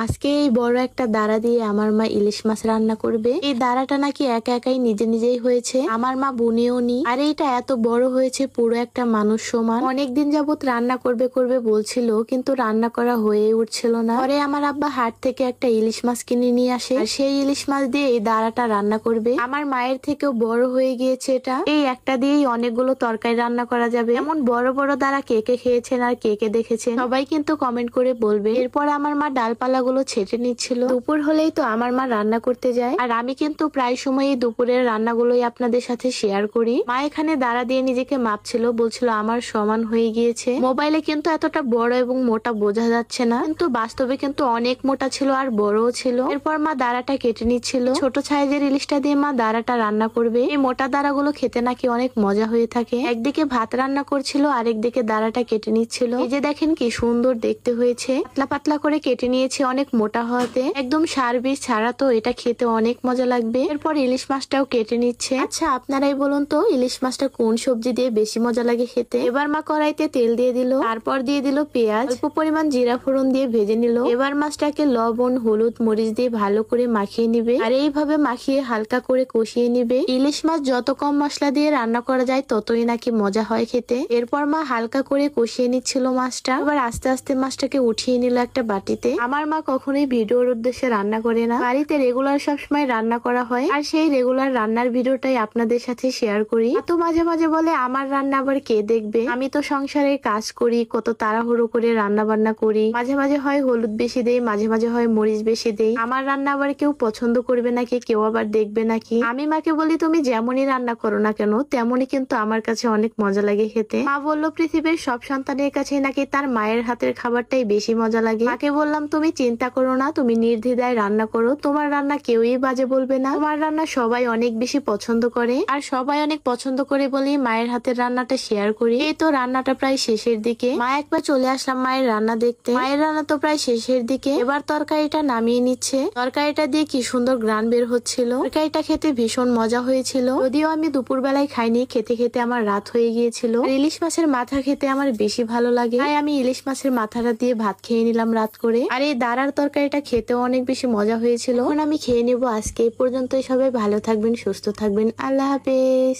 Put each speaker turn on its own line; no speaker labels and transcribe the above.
আজকে এই বড় একটা দাঁড়া দিয়ে আমার মা ইলিশ মাছ রান্না করবে। এই দাঁড়াটা নাকি একা একাই নিজে নিজেই হয়েছে, আমার মা বুনেও নি। আর এইটা এত বড় হয়েছে পুরো একটা মানুষ সমান। অনেকদিন যাবত রান্না করবে করবে বলছিল, কিন্তু রান্না করা হয়ে উঠছিল না। পরে আমার আব্বা হাট থেকে একটা ইলিশ মাছ কিনে নিয়ে আসে, আর সেই ইলিশ মাছ দিয়ে এই দাঁড়াটা রান্না করবে। আমার মায়ের থেকেও বড় হয়ে গিয়েছে এটা। এই একটা দিয়েই অনেকগুলো তরকারি রান্না করা যাবে। এমন বড় বড় দাঁড়া কে কে খেয়েছেন আর কে কে দেখেছেন সবাই কিন্তু কমেন্ট করে বলবে। এরপর আমার মা ডালপালা গুলো ছেটে নিচ্ছিল। দুপুর হলেই তো আমার মা রান্না করতে যায়, আর আমি কিন্তু প্রায় সময় দুপুরের রান্নাগুলোই আপনাদের সাথে শেয়ার করি। মা এখানে দাঁড়া দিয়ে নিজেকে মাপছিল, বলছিল আমার সমান হয়ে গিয়েছে। মোবাইলে কিন্তু এতটা বড় এবং মোটা বোঝা যাচ্ছে না, কিন্তু বাস্তবে কিন্তু অনেক মোটা ছিল আর বড়ও ছিল। এরপর মা দাঁড়াটা কেটে নিচ্ছিল। ছোট সাইজের ইলিশটা দিয়ে মা দাঁড়াটা রান্না করবে। এই মোটা দাঁড়াগুলো খেতে নাকি অনেক মজা হয়ে থাকে। একদিকে ভাত রান্না করছিল, আরেকদিকে দাঁড়াটা কেটে নিচ্ছিল। এই যে দেখেন কি সুন্দর দেখতে হয়েছে। পাতলা পাতলা করে কেটে নিয়েছে, অনেক মোটা হওয়াতে একদম সার বীজ ছাড়া, তো এটা খেতে অনেক মজা লাগবে। এরপর ইলিশ মাছটাও কেটে নিচ্ছে। আচ্ছা আপনারাই বলুন তো ইলিশ মাছটা কোন সবজি দিয়ে বেশি মজা লাগে খেতে। এবার মা কড়াইতে তেল দিয়ে দিল, তারপর দিয়ে দিল পেঁয়াজ, অল্প পরিমাণ জিরা ফোড়ন দিয়ে ভেজে নিল। এবার মাছটাকে লবণ হলুদ মরিচ দিয়ে ভালো করে মাখিয়ে নিবে, আর এইভাবে মাখিয়ে হালকা করে কষিয়ে নিবে। ইলিশ মাছ যত কম মশলা দিয়ে রান্না করা যায় ততই নাকি মজা হয় খেতে। এরপর মা হালকা করে কষিয়ে নিচ্ছিল মাছটা। এবার আস্তে আস্তে মাছটাকে উঠিয়ে নিল একটা বাটিতে। আমার মা কখনোই ভিডিওর উদ্দেশ্যে রান্না করে না, বাড়িতে রেগুলার সবসময় রান্না করা হয়, আর সেই রেগুলার রান্নার ভিডিওটাই আপনাদের সাথে শেয়ার করি। তো মাঝে মাঝে বলে আমার রান্না আবার কে দেখবে, আমি তো সংসারে কাজ করি, কত তাড়াহুড়ো করে রান্না বান্না করি। মাঝে মাঝে হয় হলুদ বেশি দেই, মাঝে মাঝে হয় মরিচ বেশি দেই। আমার রান্না আবার কেউ পছন্দ করবে নাকি, কেউ আবার দেখবে নাকি। আমি মাকে বলি তুমি যেমনই রান্না করো না কেন তেমনই কিন্তু আমার কাছে অনেক মজা লাগে খেতে। মা বললো পৃথিবীর সব সন্তানের কাছে নাকি তার মায়ের হাতের খাবারটাই বেশি মজা লাগে। মাকে বললাম তুমি চিন্তা করো না, তুমি নির্দ্বিধায় রান্না করো, তোমার রান্না কেউই বাজে বলবে না, তোমার রান্না সবাই অনেক বেশি পছন্দ করে। আর সবাই অনেক পছন্দ করে বলেই মায়ের হাতের রান্নাটা শেয়ার করি। এই তো রান্নাটা প্রায় শেষের দিকে, মা একবার চলে আসলাম মায়ের রান্না দেখতে। মায়ের রান্না তো প্রায় শেষের দিকে। এবার তরকারিটা নামিয়ে নিচ্ছে। তরকারিটা দিয়ে কি সুন্দর গ্রান বের হচ্ছিল। তরকারিটা খেতে ভীষণ মজা হয়েছিল, যদিও আমি দুপুর বেলায় খাইনি, খেতে খেতে আমার রাত হয়ে গিয়েছিল। ইলিশ মাছের মাথা খেতে আমার বেশি ভালো লাগে, তাই আমি ইলিশ মাছের মাথাটা দিয়ে ভাত খেয়ে নিলাম রাত করে। আর এই দাঁড়ার তরকারিটা খেতেও অনেক বেশি মজা হয়েছিল। এখন আমি খেয়ে নেবো। আজকে এই পর্যন্তই, সবাই ভালো থাকবেন, সুস্থ থাকবেন, আল্লাহ হাফেজ।